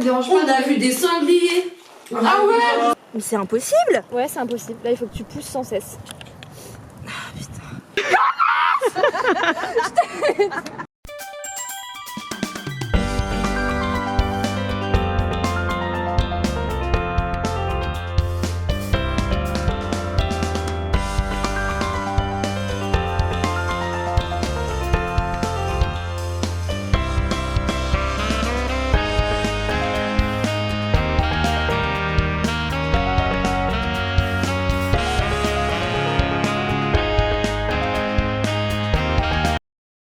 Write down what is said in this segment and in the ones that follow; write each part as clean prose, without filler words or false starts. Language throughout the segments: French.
me dérange pas. On a vu des sangliers. Ah ouais. Mais c'est impossible. Ouais, c'est impossible. Là, il faut que tu pousses sans cesse. Ah putain.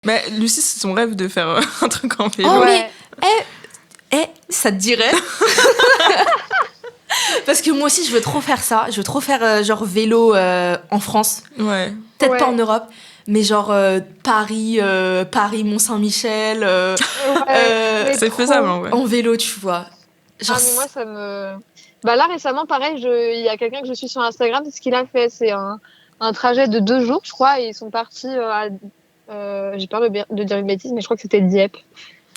Mais Lucie, c'est son rêve de faire un truc en vélo. Oh Ouais. mais ça te dirait? Parce que moi aussi je veux trop faire ça. Je veux trop faire genre vélo en France. Ouais. Peut-être Ouais. pas en Europe, mais genre Paris, Paris Mont-Saint-Michel. Mais C'est trop. faisable en vrai. En vélo, tu vois. Genre, Ah, mais moi, ça me. Bah là, récemment, pareil, il y a quelqu'un que je suis sur Instagram, c'est ce qu'il a fait. C'est un trajet de 2 jours, je crois, et ils sont partis j'ai peur de dire une bêtise, mais je crois que c'était Dieppe.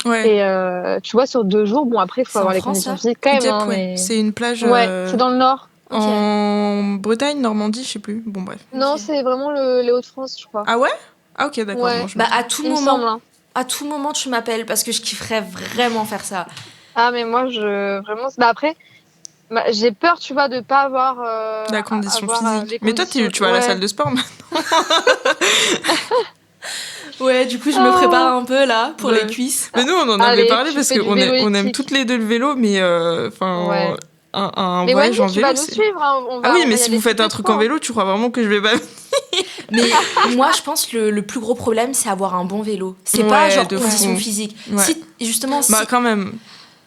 Ouais. Et tu vois, sur 2 jours, bon, après, il faut C'est avoir en les France, conditions ça physiques quand même. Dieppe, hein, ouais. mais... C'est une plage Ouais, c'est dans le nord. en Bretagne, Normandie, je sais plus. Bon, bref. Non, Ok. c'est vraiment les Hauts-de-France, je crois. Ah ouais? Ah ok, d'accord. Ouais. Bon, je me- bah à tout Il me moment, semble. Hein. à tout moment tu m'appelles parce que je kifferais vraiment faire ça. Ah, mais moi, vraiment. Bah après, j'ai peur, tu vois, de pas avoir. La condition avoir, physique. les Mais toi, conditions- tu vas à la ouais. salle de sport maintenant. Ouais, du coup je me prépare un peu là pour Ouais. les cuisses. Mais nous, on en Allez, avait parlé tu parce fais du qu'on vélo on aime éthique. toutes les deux le vélo, mais enfin, Ouais. un Mais voyage Wendy, en tu vélo, vas nous c'est. suivre. Hein. Ah oui, on mais va y si aller vous faites tous un les truc trois. en vélo, tu crois vraiment que je vais pas. Mais moi je pense le plus gros problème c'est avoir un bon vélo. C'est pas Ouais, genre de condition fou. physique. Ouais. Si justement si Bah quand même.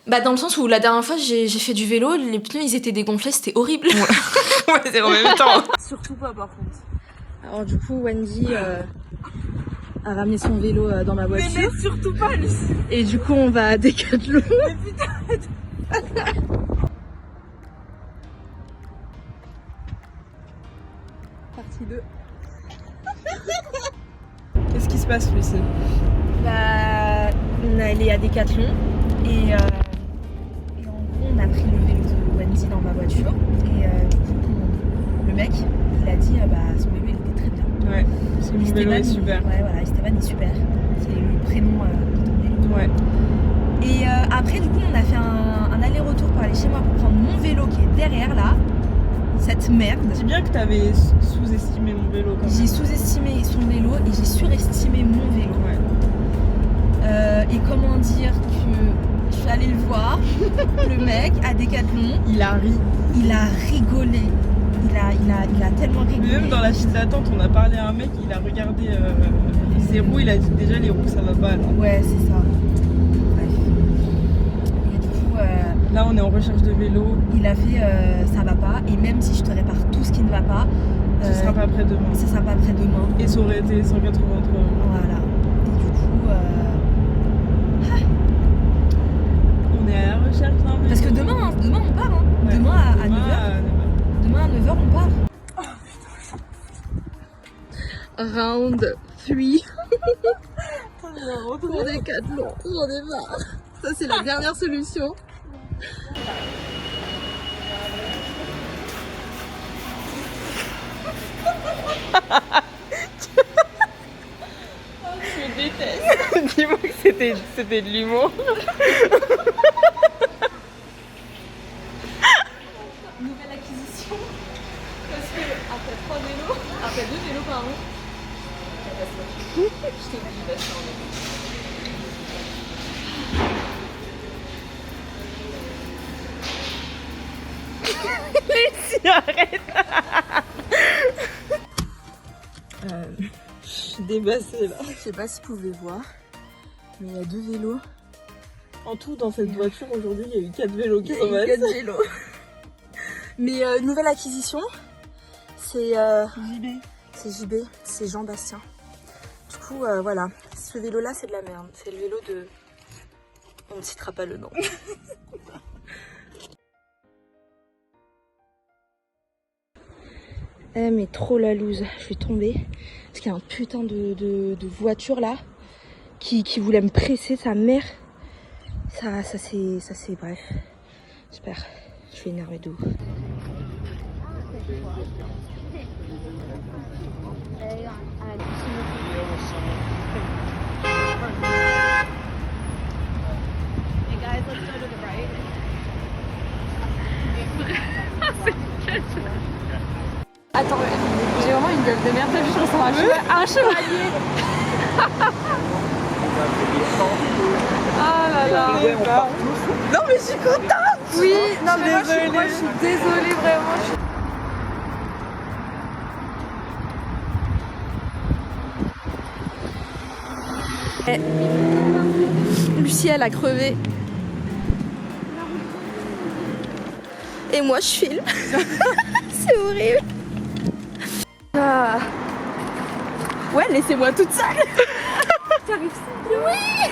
bah dans le sens où la dernière fois j'ai fait du vélo, les pneus ils étaient dégonflés, c'était horrible. Ouais, c'est en même temps. Surtout pas par contre. Alors du coup Wendy a ramené son vélo dans ma voiture. Mais surtout pas, Lucie. Et du coup on va à Decathlon. Partie 2. Qu'est-ce qui se passe, Lucie? Bah, on est allé à Decathlon et en gros on a pris le vélo de Wendy dans ma voiture et du coup le mec il a dit bah son vélo il était très bien. Ouais, son vélo Esteban, est super. Ouais voilà, Esteban est super. C'est le prénom de ton vélo. Ouais. Et après du coup on a fait un aller-retour pour aller chez moi pour prendre mon vélo qui est derrière là. Cette merde. C'est bien que t'avais sous-estimé mon vélo quand même. J'ai sous-estimé son vélo et j'ai surestimé mon vélo. Ouais. Et comment dire que je suis allée le voir, le mec à Decathlon, Il a ri. il a rigolé. Il a tellement rigolé. Mais même dans la file d'attente, on a parlé à un mec, il a regardé ses roues, il a dit déjà les roues ça va pas. Là, Ouais, c'est ça. Bref. Et du coup, là on est en recherche de vélo, il a fait ça va pas. Et même si je te répare tout ce qui ne va pas, ce sera pas près demain. ce sera pas prêt demain. Et ça aurait été 183 euros. Voilà. Et du coup, On est à la recherche d'un vélo. parce que demain on part. Hein. Ouais. Demain à Demain, 9h. Demain à 9h on part. Round 3 pour Decathlon. J'en ai marre. Ça c'est la dernière solution. Dis-moi que c'était de l'humour. Nouvelle acquisition. Parce que après 3 vélos, après 2 vélos par an, je t'ai obligée d'acheter un vélo. Arrête. Je suis débassée là. Je sais pas si vous pouvez voir, mais il y a 2 vélos. En tout, dans cette voiture aujourd'hui, il y a eu 4 vélos qui sont Il y a eu passés. 4 vélos. Mais nouvelle acquisition, c'est JB. c'est JB, c'est Jean-Bastien. Du coup, voilà, ce vélo-là, c'est de la merde. C'est le vélo de... On ne citera pas le nom. Eh mais trop la loose, je vais tomber. Parce qu'il y a un putain de voiture là qui voulait me presser, sa mère. Ça c'est bref. J'espère. Je suis énervée de ouf. Attends, j'ai vraiment une gueule de merde, je ressemble à un chevalier. Ah là là. Non mais je suis contente. Oui, non mais moi je suis désolée vraiment. Lucie elle a crevé. Et moi je filme. C'est horrible. Ah. Ouais, laissez-moi toute seule. T'arrives si bien. Oui.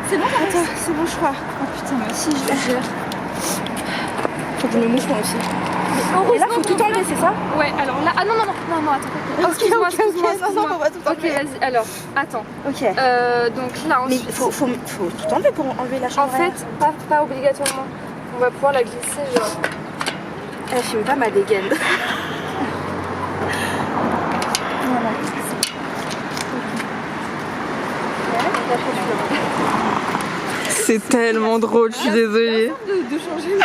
C'est bon, attends, c'est bon je crois. Oh putain, mais si je le gère. Faut que je me mouche moi aussi. Mais Et là faut tout enlever, c'est ça? Ouais, alors là, ah non, attends. Excuse-moi. Non, on va tout Ok, vas-y, alors, attends. Ok. Donc là, Mais ensuite, faut tout enlever pour enlever la chambre. en fait, pas obligatoirement. On va pouvoir la glisser, genre. Elle filme pas ma dégaine. C'est tellement drôle, je suis désolée. De changer.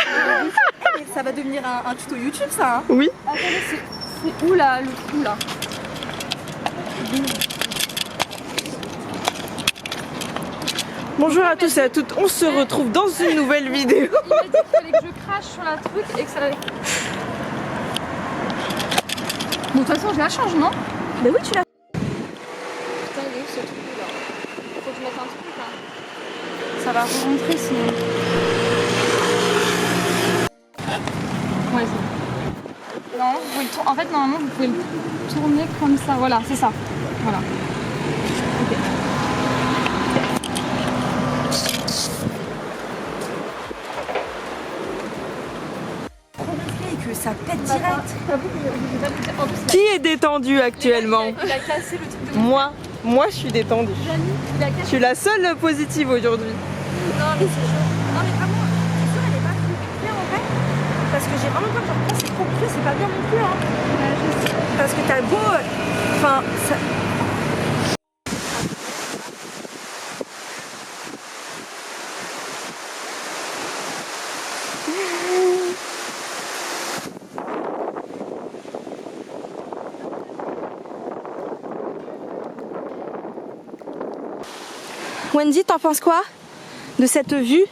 Ça va devenir un tuto YouTube ça. Hein. Oui. Attendez, c'est où là, le trou là? Bonjour à tous et à toutes, on se retrouve dans une nouvelle vidéo. Il m'a dit qu'il fallait que je crache sur la truc et que ça allait. Bon, de toute façon, je la change, non? Mais oui tu l'as. Putain, il est où ce trou là? Faut que je mette un truc là. Ça va rentrer sinon. Ouais, c'est bon. Non, vous pouvez le tourner. En fait, normalement, vous pouvez le tourner comme ça. Voilà, c'est ça. Voilà. Ok. Que ça pète direct. Qui est détendu actuellement? Il a cassé le truc de Moi je suis détendue. Il a Je cassé. suis la seule positive aujourd'hui. Non mais c'est chaud. Non mais vraiment, c'est sûr elle est pas fluide en vrai. Parce que j'ai vraiment peur que genre, c'est trop coupé, c'est pas bien non plus hein. Parce que t'as beau. Enfin ça. Wendy, t'en penses quoi de cette vue?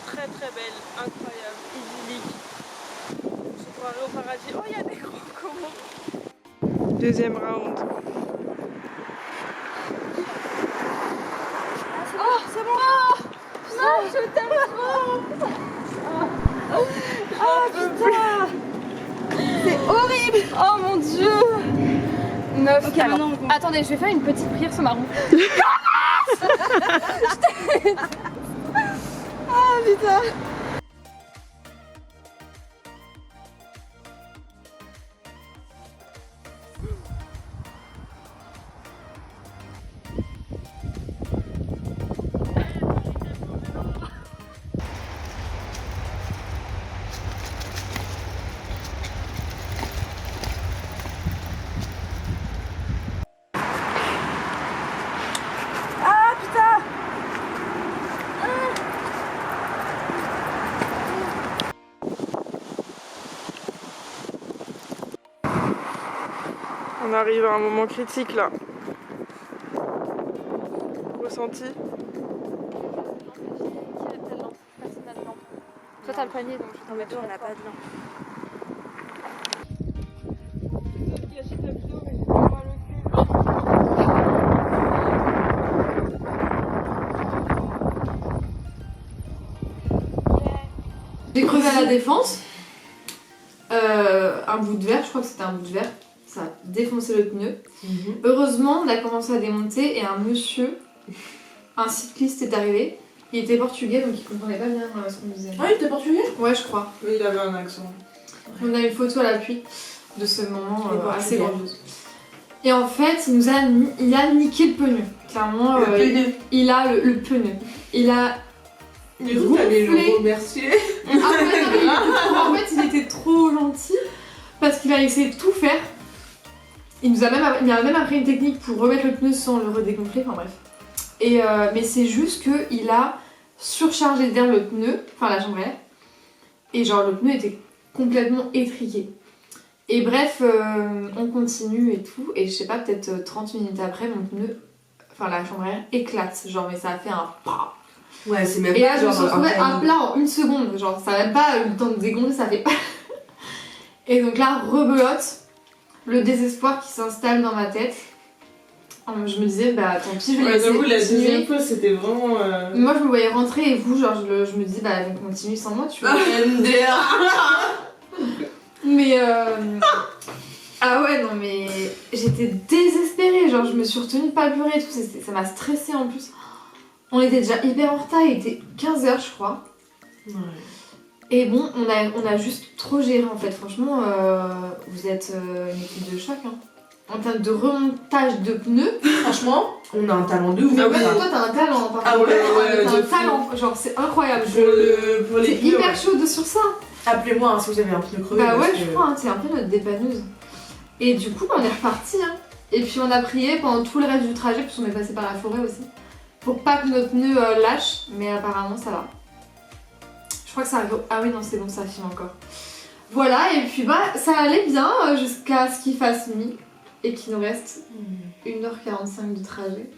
Très très belle, incroyable, idyllique. On se croirait au paradis. Oh, il y a des gros coraux. Deuxième round. Oh, c'est bon. Non, je t'aime trop. Oh putain, c'est horrible. Oh mon dieu. Meuf, Ok, alors, maintenant, on commence. attendez, je vais faire une petite prière ce marron. Ah putain. Ah putain. On arrive à un moment critique là. Ressenti? Toi t'as le panier donc je vais t'en mettre On n'a pas de lampe. J'ai crevé à la défense. Un bout de verre, je crois que c'était un bout de verre. Ça a défoncé le pneu. Heureusement, on a commencé à démonter et un monsieur, un cycliste est arrivé. Il était portugais donc il comprenait pas bien ce qu'on disait. Ah, il était portugais? Ouais, je crois. Oui, il avait un accent. On a une photo à l'appui de ce moment Les assez Portugais. grandiose. Et en fait, il a niqué le pneu. Clairement, Le pneu. il a le pneu. Il a Du coup, t'allais gonflé. le remercier. Ah ouais, non, mais il était trop- en fait, il était trop gentil parce qu'il a essayé de tout faire. Il m'a même appris une technique pour remettre le pneu sans le redégonfler, enfin bref. Et mais c'est juste qu'il a surchargé d'air le pneu, enfin la chambre à air, et genre le pneu était complètement étriqué. Et bref, on continue et tout, et je sais pas, peut-être 30 minutes après, mon pneu, enfin la chambre à air éclate, genre mais ça a fait un pa. Ouais, c'est même Et là pas je me genre suis retrouvée à timing. plat en une seconde, genre ça n'a même pas eu le temps de dégonfler, ça fait pas. Et donc là, rebelote, le désespoir qui s'installe dans ma tête. Je me disais, bah tant pis, je vais Ouais, laisser j'avoue, la continuer. deuxième fois, c'était vraiment. Moi, je me voyais rentrer et vous, genre, je me disais, bah, on continue sans moi, tu vois. Mais ah ouais, non, mais j'étais désespérée, genre, je me suis retenue de pas pleurer et tout, ça m'a stressée en plus. On était déjà hyper en retard, il était 15h, je crois. Ouais. Et bon, on a juste trop géré en fait, franchement, vous êtes une équipe de choc, hein. En termes de remontage de pneus, Franchement, on a un talent de ouf. mais Ah même oui. toi t'as un talent, par Ah contre. ouais, ouais, T'as de un fou. talent, genre c'est incroyable. Pour les T'es pneus, hyper ouais. chaude sur ça. Appelez-moi hein, si vous avez un pneu crevé. Bah parce ouais, que- je crois, hein, c'est un peu notre dépanneuse. Et du coup, on est reparti, hein. Et puis on a prié pendant tout le reste du trajet, parce qu'on est passé par la forêt aussi, pour pas que notre pneu lâche, mais apparemment ça va. Je crois que ça arrive. Ah oui, non, c'est bon, ça filme encore. Voilà, et puis bah, ça allait bien jusqu'à ce qu'il fasse nuit et qu'il nous reste 1h45 de trajet.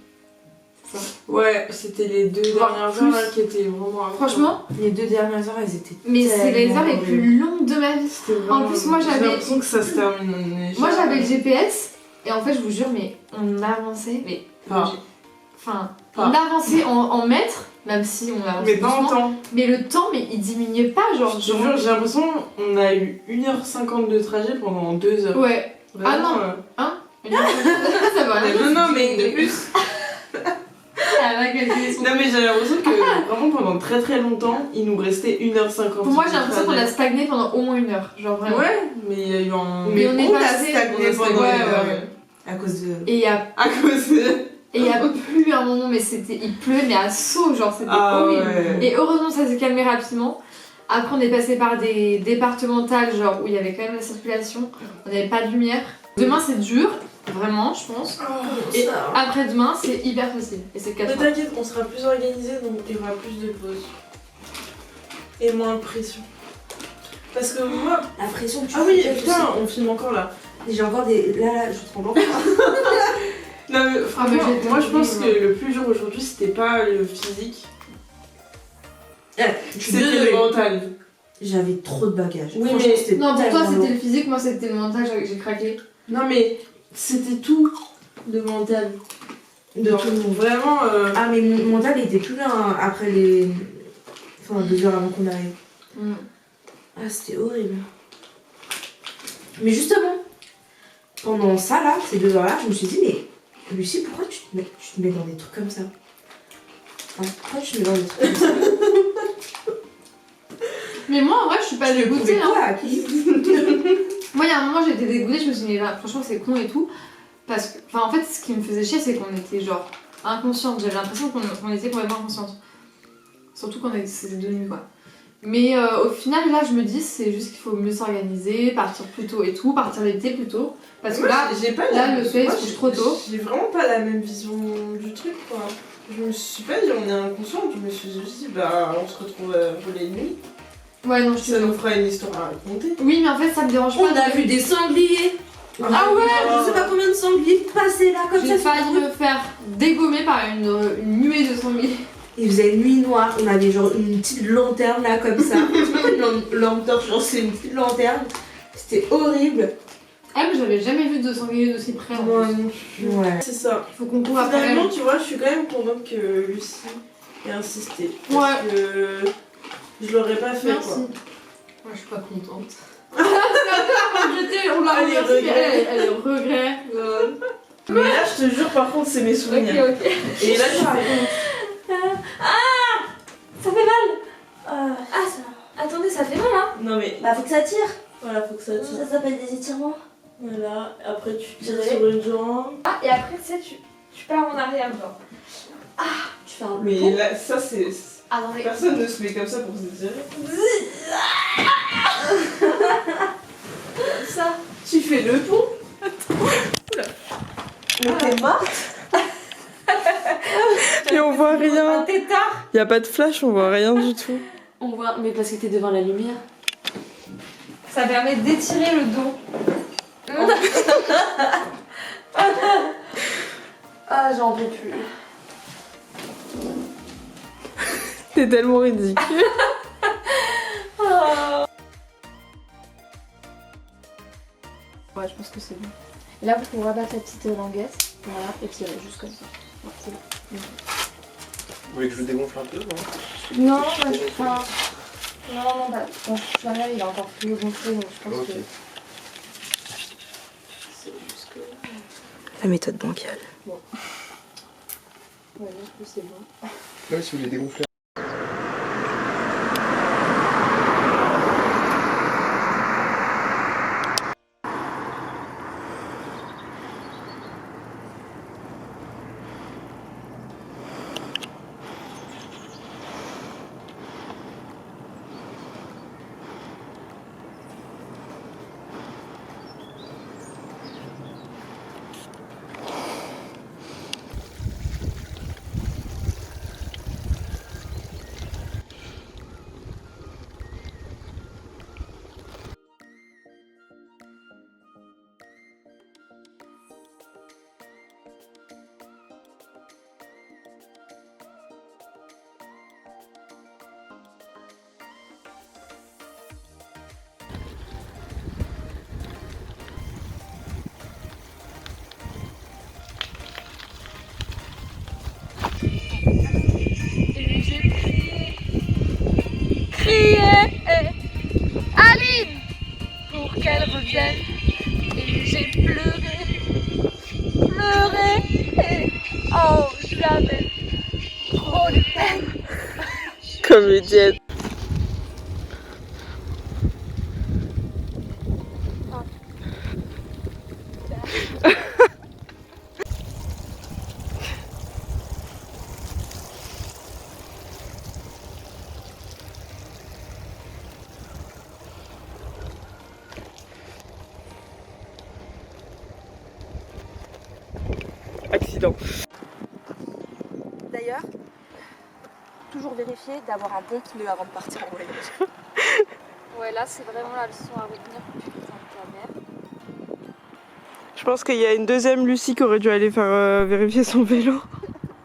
C'est ça. Ouais, c'était les 2 Voire dernières plus. heures là, qui étaient vraiment. Franchement, Les 2 dernières heures, elles étaient. mais c'est les heures les tellement plus longues de ma vie. C'était vraiment- En plus, moi, j'avais- J'ai l'impression que ça se termine. Moi j'avais le GPS et en fait je vous jure mais on avançait mais Pas. enfin Pas. on avançait en mètres même si on avançait Mais pas en doucement, temps. mais le temps mais il diminuait pas genre Je te jure, j'ai l'impression qu'on a eu 1h50 de trajet pendant 2 heures. ouais Vraiment, non. ça va rien Non, non, mais de plus. elle a calculé son- Non, mais j'ai l'impression que vraiment pendant très très longtemps, il nous restait 1h50. pour moi j'ai de l'impression qu'on a trajet. stagné pendant au moins 1 heure genre vraiment Ouais, mais il y a eu un. Mais on est passé- stagné pendant ouais, une heure. ouais. À cause de. et il y a À cause de. plu un moment mais il pleuvait mais à saut genre c'était Ah horrible. ouais. Et heureusement, ça s'est calmé rapidement. Après, on est passé par des départementales, genre où il y avait quand même la circulation. On n'avait pas de lumière. Demain, c'est dur, vraiment, je pense. Et après-demain, c'est hyper facile. Et c'est 4 Mais mois. t'inquiète, on sera plus organisé donc il y aura plus de pauses. Et moins de pression. Parce que moi. La pression que tu Ah oui, fais, je putain, on filme encore là. sais. J'ai encore des. Là, je tremble encore. Non, mais franchement, j'ai été moi je pense obligée, que le plus dur aujourd'hui c'était pas le physique, Je suis c'était désolée. le mental. J'avais trop de bagages. Oui, Franchement, mais- c'était Non, pour toi, tellement c'était lourd. le physique, moi, c'était le mental, j'ai craqué. Non, mais c'était tout le mental. De Genre, tout le monde. vraiment. Ah, mais mon mental il était plus là hein, après les. Enfin, 2 heures avant qu'on arrive. Mm. Ah, c'était horrible. Mais justement, pendant ça là, ces 2 heures là, je me suis dit, mais Lucie, pourquoi tu te mets dans des trucs comme ça Enfin, pourquoi tu te mets dans des trucs comme ça Mais moi, en vrai, je suis pas dégoûtée. Hein. Quoi à qui Moi, il y a un moment, j'étais dégoûtée, je me suis dit, mais là, franchement, c'est con et tout. Parce que, enfin, en fait, ce qui me faisait chier, c'est qu'on était genre inconsciente. J'avais l'impression qu'on était complètement inconsciente. Surtout quand c'était de nuit, quoi. Mais au final, là, je me dis, c'est juste qu'il faut mieux s'organiser, partir plus tôt et tout, partir l'été plus tôt. Parce que moi, là, j'ai pas là, le soleil moi, se couche trop tôt. J'ai vraiment pas la même vision du truc quoi. Je me suis pas dit on est inconscient, je me suis juste dit bah on se retrouve pour les nuits. ouais, non, je suis Ça nous fera une histoire à raconter. Oui, mais en fait, ça me dérange On pas. a vu des sangliers. Ah ouais, Je sais pas combien de sangliers passer là comme ça. J'ai sur la failli route. me faire dégommer par une nuée de sangliers. Il faisait nuit noire, on avait genre une petite lanterne là comme ça. C'est pas une lampe torche, genre c'est une petite lanterne. C'était horrible. Ah, mais j'avais jamais vu de sangliers d'aussi près en Moi plus. non plus. Ouais. C'est ça. Il faut qu'on court après elle. Finalement, tu vois, je suis quand même contente que Lucie ait insisté. Parce que je l'aurais pas fait Merci. quoi. Moi, je suis pas contente. On l'a Ah, les remerciée, regrets. elle est au regret. Mais là, je te jure, par contre, c'est mes souvenirs. ok. Et là, tu racontes. Ça fait mal Attendez, ça fait mal hein Non, mais Bah faut que ça tire. voilà, faut que ça tire. Ça s'appelle des étirements. Voilà, après, tu tires Désolée. sur une jambe. Ah, et après tu sais, tu pars en arrière genre. Ah, tu fais un Mais pont. là, ça, c'est. Attendez. Personne ne se met comme ça pour se tirer. Ça, tu fais le pont. Mais t'es morte. Et on voit Un rien. tétard. Y a pas de flash, on voit rien du tout. On voit, mais parce que t'es devant la lumière. Ça permet d'étirer le dos. Ah, j'en peux plus. T'es tellement ridicule. Ouais, je pense que c'est bon. Et là, vous rabattre la petite languette. Voilà, et tirer juste comme ça. Ouais, c'est bon. Vous voulez que je le dégonfle un peu, non? Non, bah, enfin... Non, bah, bon, Chanel, il a encore plus gonflé, donc je pense Ok. que... C'est juste que... La méthode bancale. Ouais, du coup, c'est bon. Ouais, si vous voulez dégonfler. Aline, pour qu'elle revienne. Et j'ai pleuré, oh j'avais trop de peine. Comédienne. Accident. D'ailleurs, toujours vérifier d'avoir un bon pneu avant de partir en voyage. Ouais, là c'est vraiment la leçon à retenir. Putain de ta mère. Je pense qu'il y a une deuxième Lucie qui aurait dû aller faire vérifier son vélo.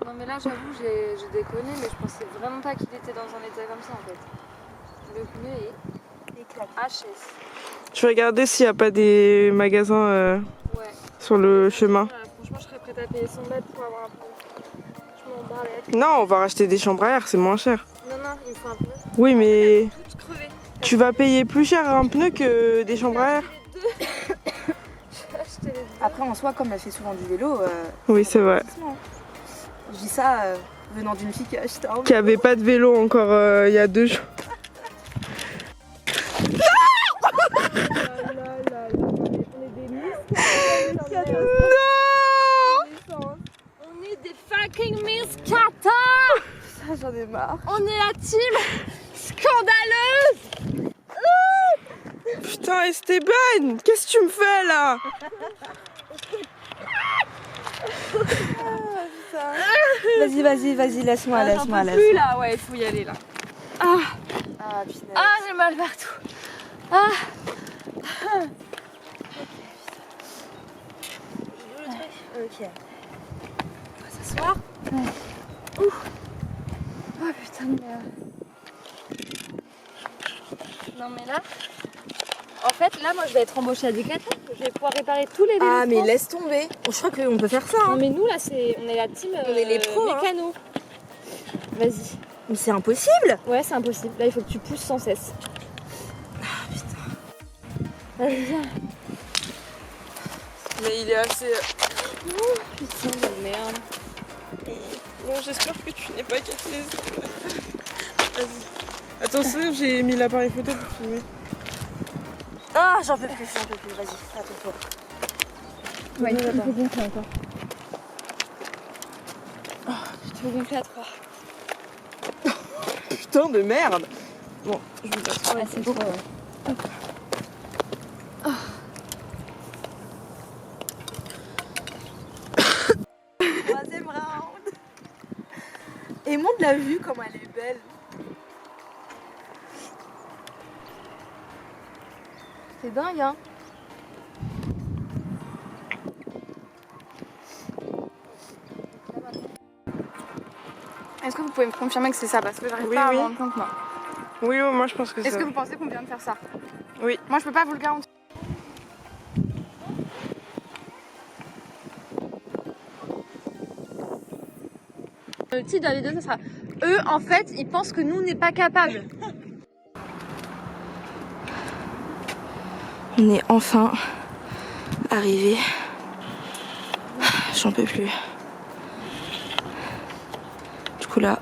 Non mais là j'avoue j'ai déconné, mais je pensais vraiment pas qu'il était dans un état comme ça en fait. Le pneu est Éclaté. HS. Je vais regarder s'il n'y a pas des magasins Ouais. sur le chemin. Franchement je serais prête à payer 100 bahts pour avoir un pneu. Je m'en bats les. Non, on va racheter des chambres à air, c'est moins cher. Non, il me faut un pneu. Oui, mais Toutes crevées. tu vas payer plus cher un pneu que des chambres à air. Les deux. J'ai acheté les deux. Après, en soi, comme elle fait souvent du vélo, Oui, c'est vrai. je dis ça venant d'une fille qui a acheté un vélo. Qui avait pas de vélo encore il y a 2 jours. On est des fucking Miss Kata. Ça, j'en ai marre. On est la team scandaleuse. Putain, Esteban, qu'est-ce que tu me fais là? Vas-y, laisse-moi, laisse-moi. Plus là, ouais, il faut y aller là. Ah, putain. Ah, j'ai mal partout. Ah. Ok. On va s'asseoir. Ouais. Ouh. Oh putain de merde. Non mais là, en fait là moi je vais être embauchée à Decathlon. Je vais pouvoir réparer tous les vélos. Ah, de mais France. laisse tomber. Oh, je crois qu'on peut faire ça. Non Hein. mais nous là on est la team On est les pros, hein. mécano. Vas-y. Mais c'est impossible. Ouais c'est impossible. Là il faut que tu pousses sans cesse. Ah, putain. Vas-y viens. Mais il est assez... Putain de merde. Bon, j'espère que tu n'es pas cassé. Vas-y. Attention, j'ai mis l'appareil photo pour filmer. Ah, j'en peux plus. Vas-y, attends-toi. Ouais, il faut gonfler encore. Tu veux gonfler à 3. putain de merde. Bon, je vous laisse. Ouais, c'est trop, Troisième round. Et montre la vue comme elle est belle. C'est dingue, hein. Est-ce que vous pouvez me confirmer que c'est ça? Parce que j'arrive Oui, pas à oui. me rendre compte, moi. Oui, moi je pense que c'est Est-ce ça. que vous pensez qu'on vient de faire ça? Oui. Moi, je peux pas vous le garantir. Le titre de la vidéo, ça sera eux, en fait, ils pensent que nous, on n'est pas capables. On est enfin arrivés. J'en peux plus. Du coup, là.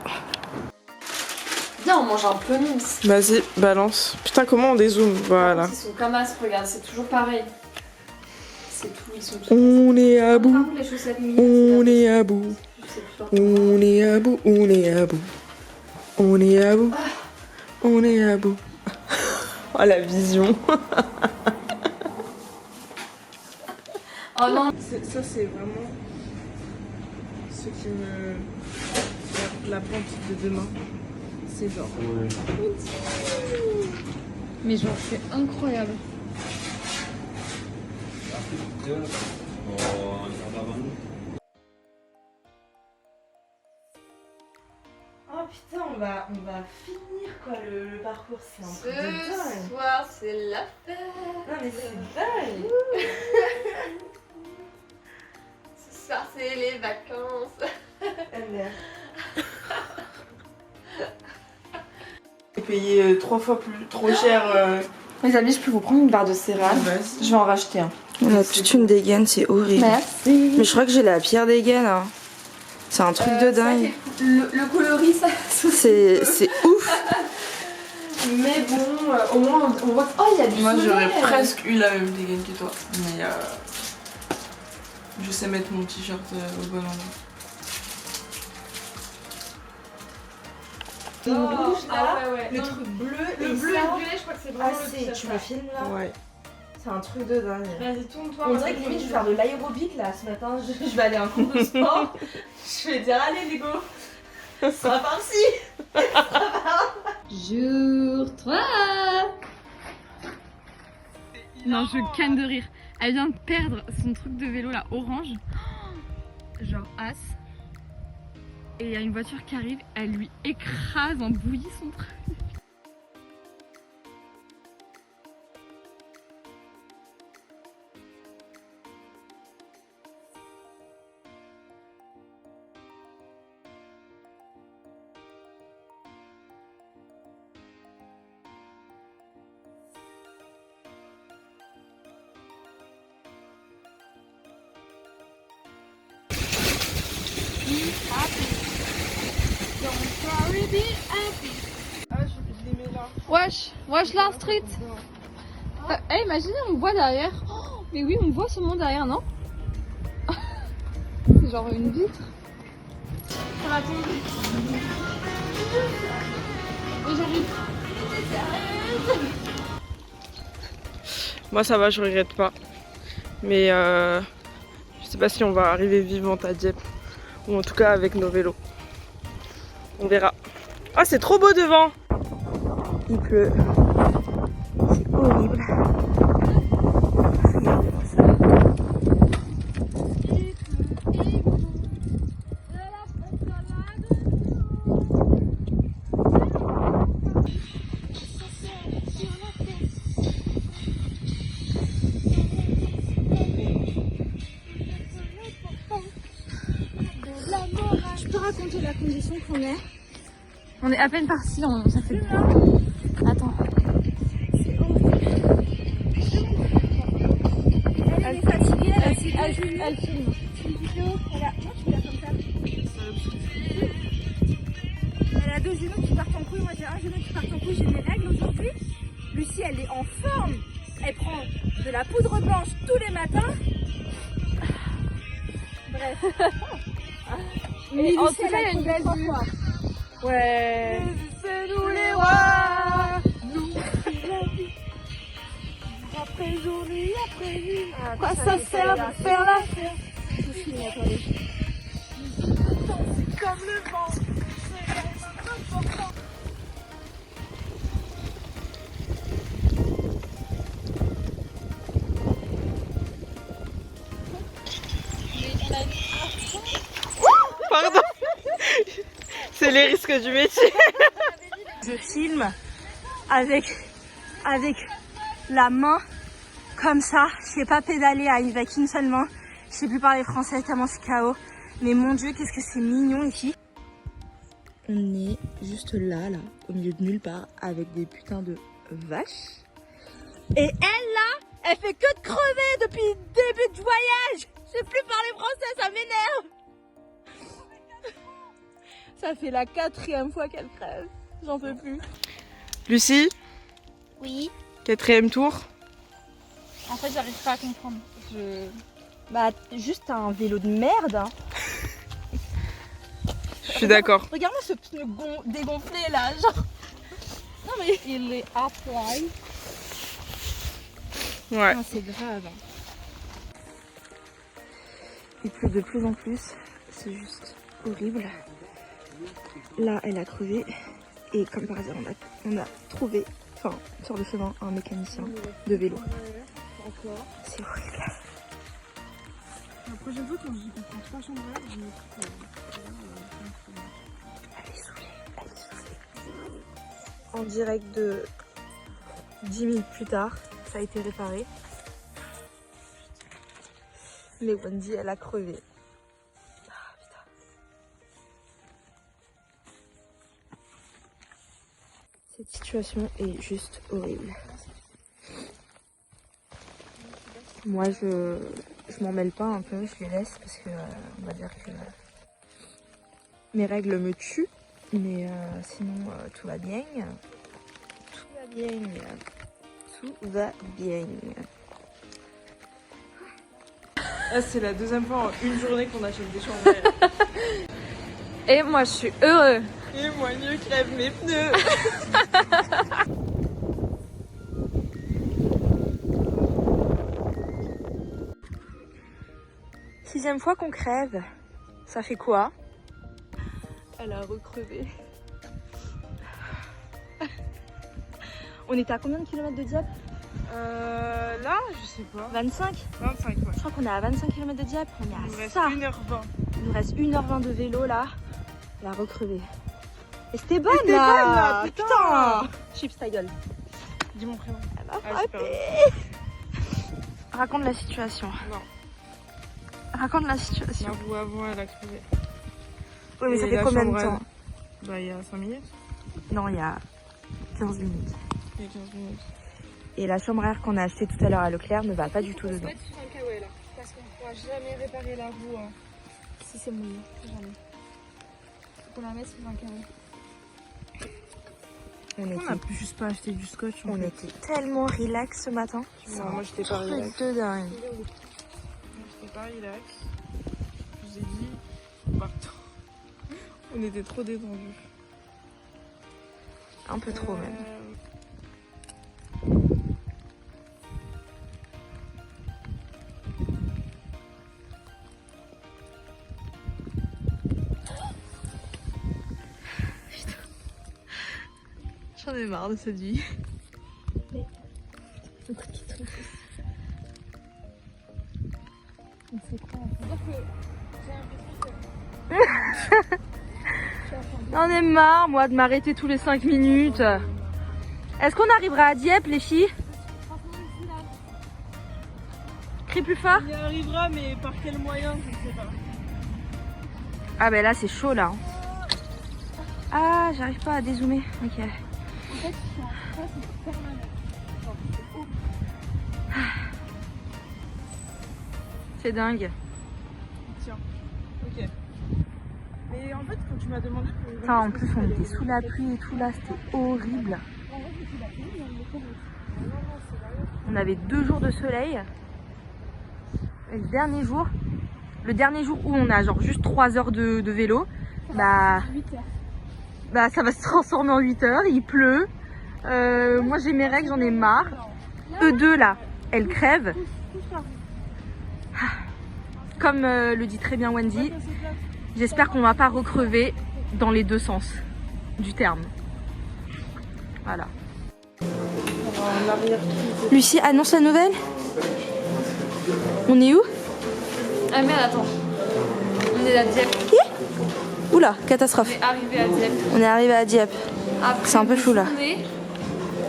Viens, on mange un peu mince. Vas-y, balance. Putain, comment on dézoome? Voilà. Ils sont comme as, regarde, c'est toujours pareil. C'est tout, ils sont tous. On est à Par bout. contre, les chaussettes mini, On est à bout. c'est plus fort. On est à bout. On est à bout. On est à bout. On est à bout. Oh la vision. Oh non. Ça c'est vraiment ce qui me... La pente de demain. C'est genre... Mais genre, c'est incroyable. Oh putain, on va finir quoi le parcours. C'est un truc de dingue. Ce soir, c'est la fête. Non mais c'est dingue. Ce soir, c'est les vacances. J'ai payé 3 fois trop cher. Les amis, je peux vous prendre une barre de céréales? Vas-y. Je vais en racheter un. On a toute une dégaine, c'est horrible. Merci. Mais je crois que j'ai la pire dégaine. Hein. C'est un truc de dingue. Le coloris, ça. C'est ouf. Mais bon, au moins, on voit. Oh, il y a du Moi soleil. j'aurais presque eu la même dégaine que toi. Mais je sais mettre mon t-shirt au bon endroit. Le rouge là, Ah ouais. le Non, truc bleu Le et bleu ça. et le violet, je crois que c'est vraiment Ah le c'est, t-shirt, tu là. me filmes là? Ouais. C'est un truc de dingue. Vas-y, tourne-toi. On dirait que limite je vais faire de l'aérobic là ce matin, je vais aller à un cours de sport. Je vais dire allez les go, ça sera par-ci. Jour 3. Non, je canne de rire. Elle vient de perdre son truc de vélo là, orange. Genre as. Et il y a une voiture qui arrive, elle lui écrase en bouillie son truc. Ah, je les mets là. Wesh la street. Eh, imaginez, on me voit derrière. Oh, mais oui, on me voit seulement derrière, non? C'est genre une vitre. Ça va tomber. Et j'arrive. Moi ça va, je regrette pas. Mais je sais pas si on va arriver vivante à Dieppe. Ou en tout cas avec nos vélos. On verra. Ah, c'est trop beau devant! Il pleut. C'est horrible. Je peux raconter la condition qu'on est? On est à peine parti, ça fait... Attends. Elle est fatiguée, elle filme. C'est une vidéo, elle a... Moi, je fais comme ça. Elle a 2 genoux qui partent en couille, moi j'ai un genou qui part en couille, j'ai mes règles aujourd'hui. Lucie, elle est en forme. Elle prend de la poudre blanche tous les matins. Bref. Mais en Lucie, tout cas, il y a une belle vue. Ouais. C'est nous Quoi ça sert de faire là? Pardon. C'est les risques du métier. Je filme avec la main comme ça. Je sais pas pédaler avec une seule main. Je sais plus parler français tellement je suis KO. Mais mon Dieu, qu'est-ce que c'est mignon ici. On est juste là, au milieu de nulle part, avec des putains de vaches. Et elle là, elle fait que de crever depuis le début du voyage. Je sais plus parler français, ça m'énerve. Ça fait la 4e fois qu'elle crève. J'en peux plus. Lucie, Oui. 4e tour. En fait, j'arrive pas à comprendre. Bah, juste un vélo de merde. Hein. Je suis d'accord. Regarde-moi ce pneu dégonflé là, genre. Non mais il est à poil. Ouais. Ah, c'est grave. Il pleut de plus en plus. C'est juste horrible. Là, elle a crevé. Et comme par hasard, on a trouvé, sur le chemin, un mécanicien de vélo. C'est horrible. La prochaine fois, quand je dis qu'on prend 3 chambres, je me Elle est saoulée. En direct de 10 minutes plus tard, ça a été réparé. Mais Wendy, elle a crevé. Ah, putain. Cette situation est juste horrible. Moi, je m'en mêle pas un peu, je les laisse parce que on va dire que mes règles me tuent. Mais sinon, tout va bien. Tout va bien. Tout va bien. Ah, c'est la 2e fois en une journée qu'on achète des chambres. Et moi, je suis heureux. Et moi, mieux crève mes pneus. Sixième fois qu'on crève. Ça fait quoi? Elle a recrevé. On était à combien de kilomètres de Dieppe? Là, je sais pas. 25? 25, ouais. Je crois qu'on est à 25 km de Dieppe. On Il est nous à reste ça. 1h20. Il nous reste 1h20 de vélo là. La recrevée. Et c'était bonne C'était là, bonne, là, putain. Chips ta gueule. Dis mon prénom. Elle m'a Ah, frappé. super. Raconte la situation. Non. Raconte la situation. Avant, elle a crevé. Oui, mais Et ça fait la combien de chambre, temps? Bah, il y a 5 minutes. Non, il y a 15 minutes. Il y a 15 minutes. Et la chambre à air qu'on a achetée tout à l'heure à Leclerc ne va pas du tout dedans. Sur un kawaii là, parce qu'on pourra jamais réparer la roue si c'est mouillé, jamais. Faut qu'on la mette sur un kawaii. On On a juste pas acheté du scotch. On était tellement relax ce matin. Non, moi, j'étais pas relax. Truc de dingue. J'étais pas relax. Je vous ai dit, partout. On était trop détendus. Un peu trop même. J'en ai marre de cette vie. J'en ai marre, moi, de m'arrêter tous les 5 minutes. Est-ce qu'on arrivera à Dieppe, les filles? Crie plus fort. On y arrivera, mais par quel moyen, je ne sais pas. Ah ben là, c'est chaud, là. Ah, j'arrive pas à dézoomer. Ok. C'est dingue. Tiens, ok. Mais en fait, quand tu m'as demandé... Putain, en plus, on était sous la pluie et tout, là, c'était horrible. On avait 2 jours de soleil. Et le dernier jour où on a genre juste 3 heures de vélo, bah ça va se transformer en 8 heures, il pleut. Moi j'ai mes règles, j'en ai marre. Eux deux là, elles crèvent. comme le dit très bien Wendy, j'espère qu'on va pas recrever dans les deux sens du terme. Voilà. Lucie, annonce la nouvelle. On est où? Ah merde, attends. On est à Dieppe. Oula, catastrophe. On est arrivé à Dieppe. On est arrivé à Dieppe. Après C'est un peu une flou là. journée,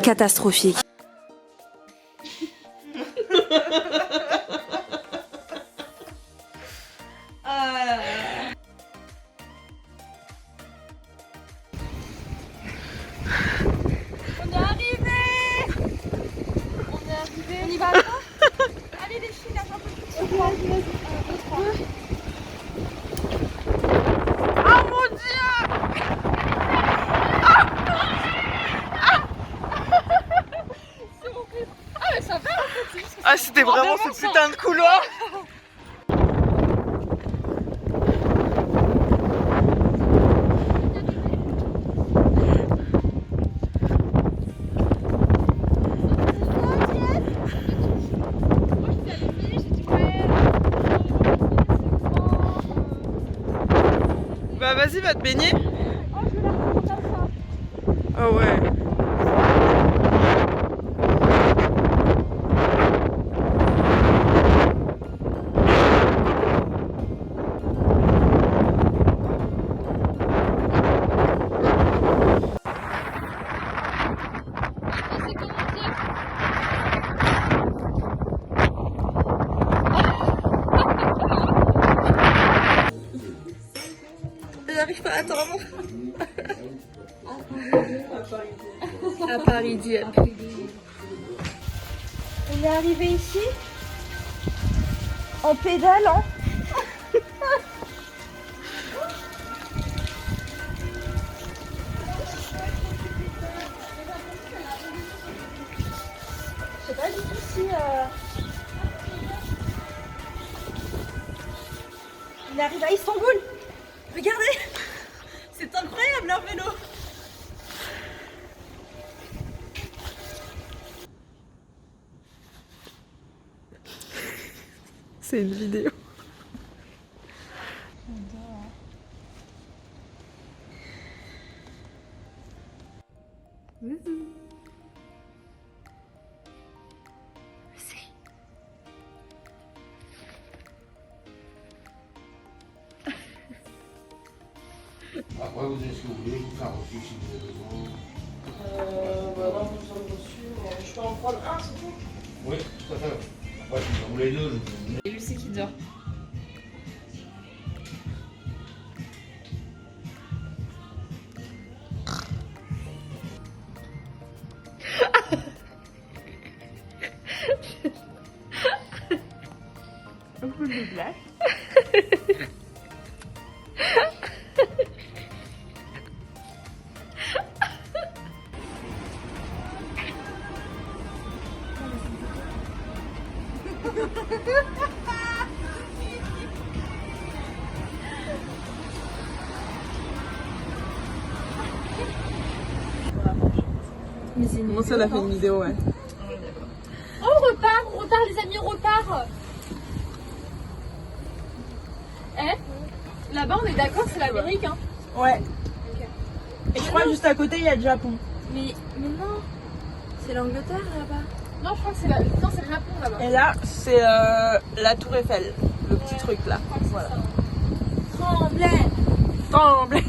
Catastrophique. On y va là? Allez les filles, là, un peu plus sur moi. Ah, c'était vraiment ce putain de couloir. Bah vas-y, va te baigner. Ah ouais. J'arrive pas à attendre. À Paris, Dieppe. On est arrivé ici en pédalant. Je sais pas du tout si on arrive à Istanbul. Regardez, c'est incroyable un vélo. C'est une vidéo. Après, vous avez ce que vous voulez, vous faire reçu si vous avez besoin. Bah non, besoin de reçu. Je peux en prendre un, c'est tout. Oui, tout à fait. Après, si vous en voulez deux, je vous et Lucie qui dort. Un peu de glace. Comment ça, elle a fait une vidéo, ouais. On repart les amis, on repart. Là-bas, on est d'accord, c'est l'Amérique. Hein. Ouais. Et je crois que juste à côté, il y a le Japon. Mais non, c'est l'Angleterre là-bas. Non, je crois que c'est non, c'est le Japon là-bas. Et là, c'est la Tour Eiffel, le petit truc là. Voilà. Tremblay. Tremblay.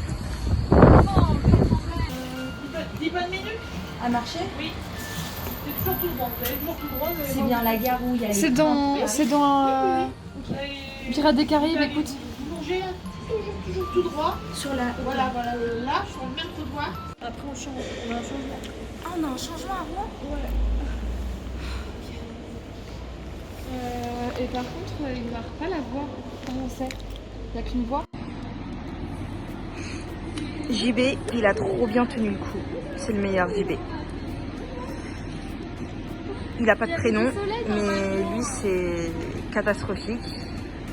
10 bonnes minutes À marcher? Oui. C'est toujours tout droit. Vous allez toujours tout droit. C'est bien la gare où il y a les... C'est dans Pirates des Caraïbes, écoute. Vous longez toujours tout droit. Sur la... Voilà, là, sur le même trottoir. Après on change, on a un changement. Ah on a un changement avant? Ouais. Et par contre, il ne va pas la voir. Comment on sait? Il n'y a qu'une voix. JB, il a trop bien tenu le coup. C'est le meilleur JB. Il a pas de prénom, mais lui c'est catastrophique.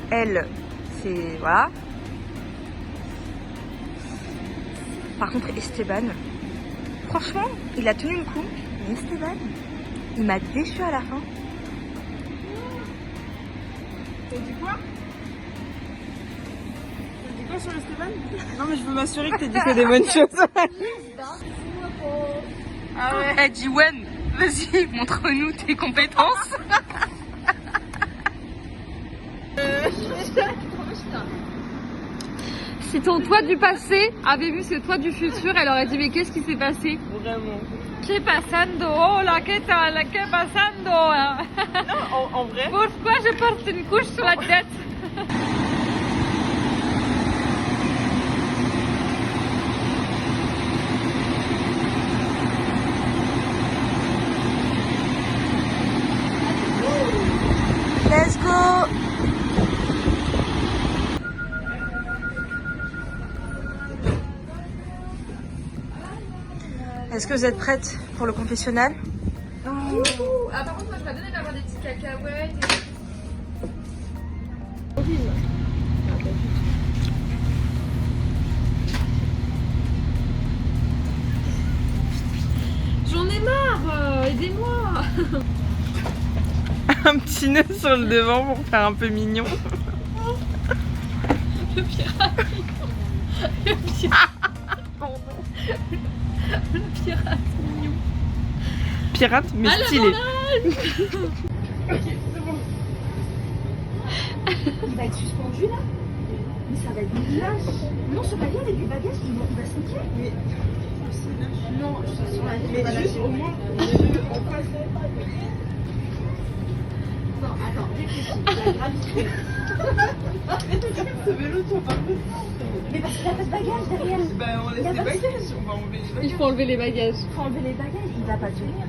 Elle, c'est... voilà. Par contre Esteban, franchement, il a tenu le coup. Mais Esteban, il m'a déçu à la fin. T'as dit quoi? Toi sur Esteban? Non mais je veux m'assurer que t'aies dit que des bonnes choses. Ah ouais. Eh, Jiwen, vas-y, montre-nous tes compétences. Si ton toi du passé avait vu ce toi du futur, elle aurait dit mais qu'est-ce qui s'est passé? Vraiment. Que pasando? Hola, que tal? Que pasando? Non, en vrai. Pourquoi je porte une couche sur la tête? Let's go. Est-ce que vous êtes prête pour le confessionnal? Ah par contre moi je m'as donné d'avoir des petits cacahuètes. J'en ai marre, aidez-moi. Un petit nœud sur le devant pour faire un peu mignon. Le pirate. Le pirate. Le pirate mignon. Pirate mais stylé. Il va être suspendu là. Mais ça va être lâche. Non, sur la ligne avec du bagage, il va s'inquiéter. Mais. Non, sur la ligne, mais juste au moins. Non, attends, réfléchis. La gravité. Ce vélo, tu vas pas. Mais parce qu'il n'y a pas de bagages derrière. Bah on laisse les bagages, on va enlever les bagages. Il faut enlever les bagages. Il faut enlever les bagages, il va pas tenir.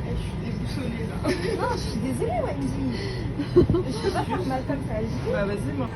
Je suis déboussolée là. Non, je suis désolée, Wendy. Je peux pas faire mal comme ça. Bah vas-y moi.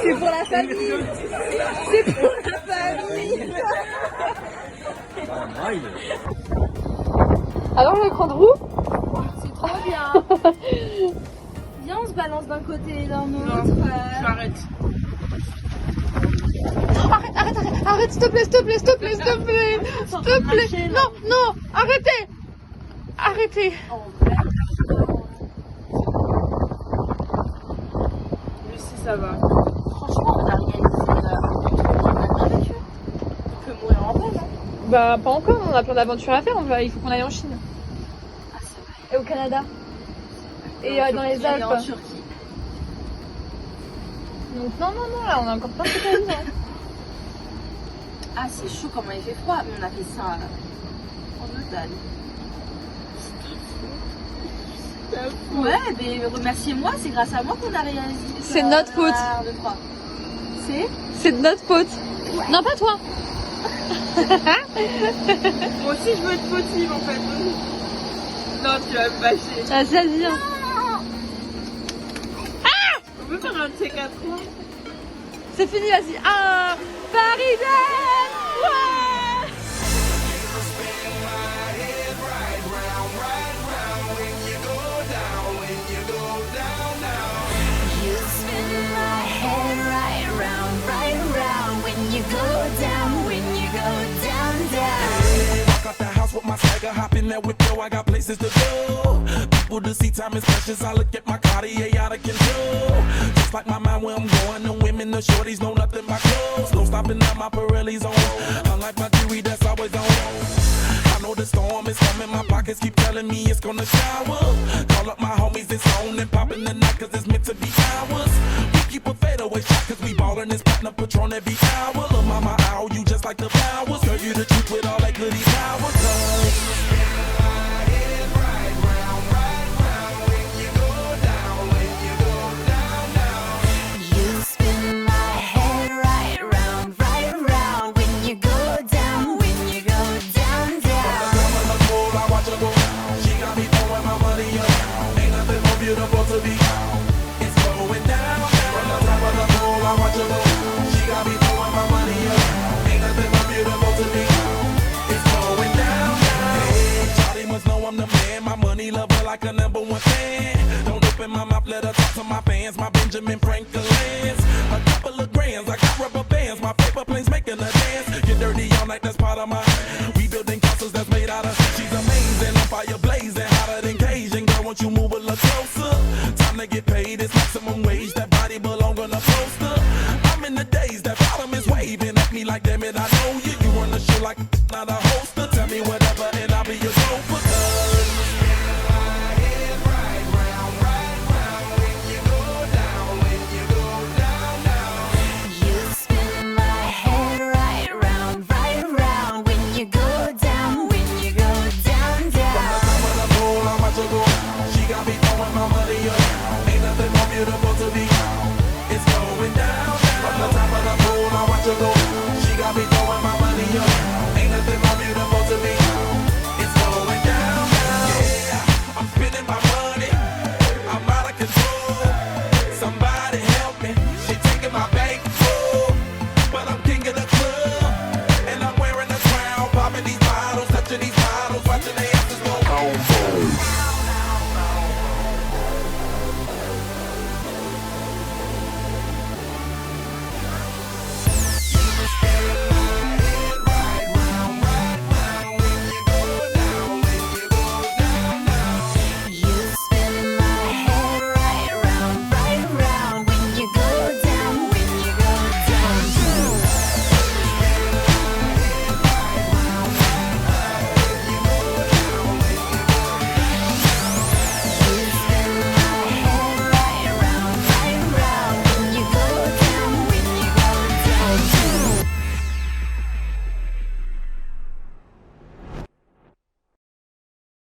C'est pour la famille. C'est pour la famille. Alors le cran de roue? C'est trop bien. Viens, on se balance d'un côté et d'un autre. J'arrête. Arrête, s'il te plaît, s'il te plaît, s'il te plaît, s'il te plaît, s'il te plaît. Non, non, arrêtez. Arrêtez. Lucie ça va. Franchement, on a réalisé avec eux. On peut mourir en paix, hein. Bah pas encore, on a plein d'aventures à faire, il faut qu'on aille en Chine. Ah, c'est vrai. Et au Canada. Et dans les Et en Alpes. Turquie. Donc non, là on a encore plein de trucs à vivre. Ah, c'est chaud comment il fait froid, mais on a fait ça en automne. Ouais, mais remerciez-moi, c'est grâce à moi qu'on a réalisé. C'est de notre faute. C'est de notre faute. Non, pas toi. Moi aussi je veux être fautive en fait. Non tu vas me bâcher. Vas-y. On peut faire un de ces 4 ans. C'est fini, vas-y. Ah, Parisienne. Ouais. Hop in that whip, yo, I got places to go. People to see, time is precious. I look at my Cartier out of control. Just like my mind where I'm going, the women, the shorties know nothing but clothes. No stopping at my Pirelli's on. Unlike my jewelry, that's always on. I know the storm is coming, my pockets keep telling me it's gonna shower. Call up my homies, it's on and popping the night, cause it's meant to be ours. We keep a fadeaway shot, cause we ballin' this platinum Patron every hour. Lil' mama, ow, you just like the flowers. Girl, you the truth with all that goody power, cause she got me throwing my money up. Ain't nothing I watch her go. She got me throwing my money up. Ain't nothing more beautiful to me. It's going down, down. Hey, Charlie must know I'm the man. My money lover like a #1 fan. Don't open my mouth, let her talk to my fans. My Benjamin Franklin's. A couple of grands, I got rubber bands. My paper planes making a dance. Get dirty all night, that's part of my. We building castles that's made out of. She's amazing, on fire blazing, hotter than Cajun. Girl, won't you move a little closer? Time to get paid, it's maximum wage. That body belong on a poster. I'm in the days, that bottom is waving at me like, damn it, I know you. You run the show like not a hoster. Tell me whatever and I'll be your gopher. Beautiful to be, it's going down, down. From the top of the pool, I watch her go. She got me throwing